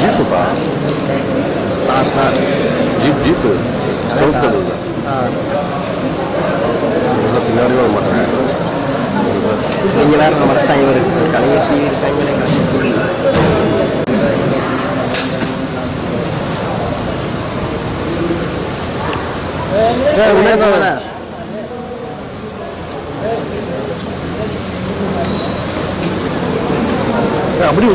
ஜீப்புப்பா, jeep சவுத்தது பின்னாடி வர மாட்டேன். நீங்கள் வேறு நம்ம இவர் கலைஞர் இருக்காங்களே அப்படி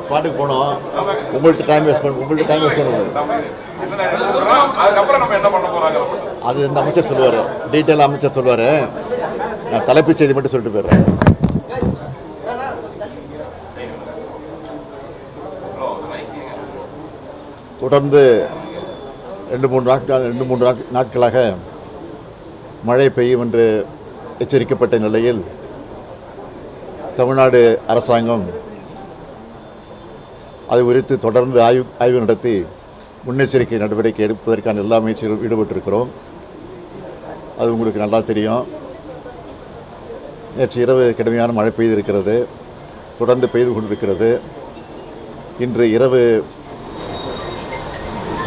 ஸ்பாட்டுக்கு போனோம். உங்கள்கிட்ட டைம் வேஸ்ட் பண்ணுவோம். அது இந்த அமைச்சர் சொல்லுவார், டீட்டெயில் அமைச்சர் சொல்லுவார். நான் தலைப்புச் செய்தி மட்டும் சொல்லிட்டு போயிடுறேன். தொடர்ந்து ரெண்டு மூன்று நாட்களாக மழை பெய்யும் என்று எச்சரிக்கப்பட்ட நிலையில் தமிழ்நாடு அரசாங்கம் அது குறித்து தொடர்ந்து ஆய்வு நடத்தி முன்னெச்சரிக்கை நடவடிக்கை எடுப்பதற்கான எல்லா முயற்சிகளும் ஈடுபட்டிருக்கிறோம். அது உங்களுக்கு நல்லா தெரியும். நேற்று இரவு கடுமையான மழை பெய்திருக்கிறது, தொடர்ந்து பெய்து கொண்டிருக்கிறது. இன்று இரவு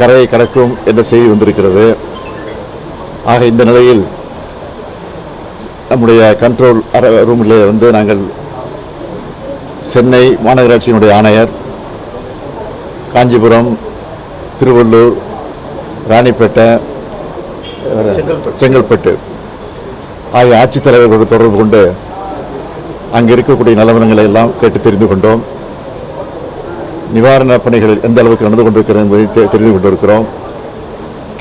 கரையை கடக்கும் என்ற செய்தி வந்திருக்கிறது. ஆக இந்த நிலையில் நம்முடைய கண்ட்ரோல் ரூமில் நாங்கள் சென்னை மாநகராட்சியினுடைய ஆணையர், காஞ்சிபுரம், திருவள்ளூர், ராணிப்பேட்டை, செங்கல்பட்டு ஆகிய ஆட்சித்தலைவர்களோடு தொடர்பு கொண்டு அங்கே இருக்கக்கூடிய நிலவரங்களை எல்லாம் கேட்டு தெரிந்து கொண்டோம். நிவாரணப் பணிகள் எந்த அளவுக்கு நடந்து கொண்டிருக்கிறது என்பதை தெரிந்து கொண்டிருக்கிறோம்.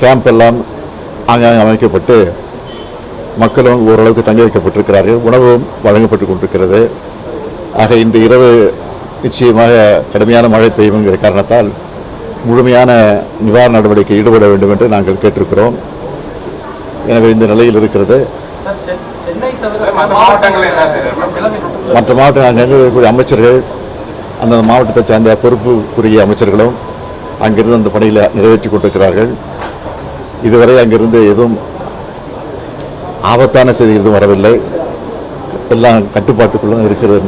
கேம்ப் எல்லாம் ஆங்காங்கே அமைக்கப்பட்டு மக்களும் ஓரளவுக்கு தங்க வைக்கப்பட்டிருக்கிறார்கள். உணவும் வழங்கப்பட்டு கொண்டிருக்கிறது. ஆக இன்று இரவு நிச்சயமாக கடுமையான மழை பெய்யும் என்கிற காரணத்தால் முழுமையான நிவாரண நடவடிக்கை ஈடுபட வேண்டும் என்று நாங்கள் கேட்டிருக்கிறோம். எனவே இந்த நிலையில் இருக்கிறது. மற்ற மாவட்டங்கள் அங்கே இருக்கக்கூடிய அமைச்சர்கள், அந்த மாவட்டத்தை சார்ந்த பொறுப்புக்குரிய அமைச்சர்களும் அங்கிருந்து அந்த பணியில் நிறைவேற்றி கொண்டிருக்கிறார்கள். இதுவரை அங்கிருந்து எதுவும் ஆபத்தான செய்தி எதுவும் வரவில்லை. எல்லாம் கட்டுப்பாட்டுக்குள்ள இருக்கிறது.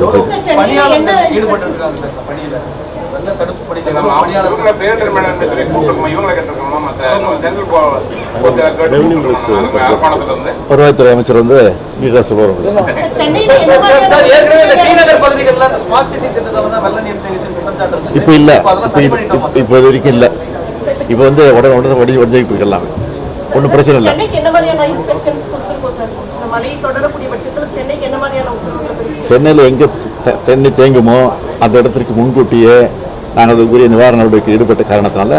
வருவாய்த்துறை அமைச்சர் நீட்டா சொல்லுவாங்க. இப்ப இல்ல, இப்ப இது வரைக்கும் இல்ல. இப்ப உடனே வடிஞ்சிட்டு இருக்கலாம். ஒன்றும் பிரச்சனை இல்லை. சென்னையில் எங்கே தண்ணி தேங்குமோ அந்த இடத்திற்கு முன்கூட்டியே நாங்கள் அதுக்குரிய நிவாரண நடவடிக்கை ஈடுபட்ட காரணத்தினால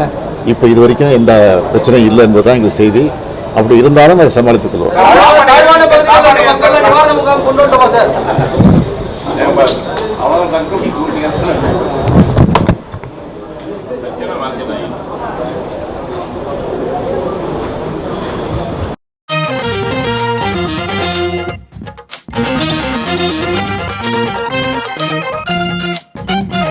இப்போ இது வரைக்கும் எந்த பிரச்சனையும் இல்லை என்பதுதான் எங்கள் செய்தி. அப்படி இருந்தாலும் அதை சமாளித்துக் கொள்வோம்.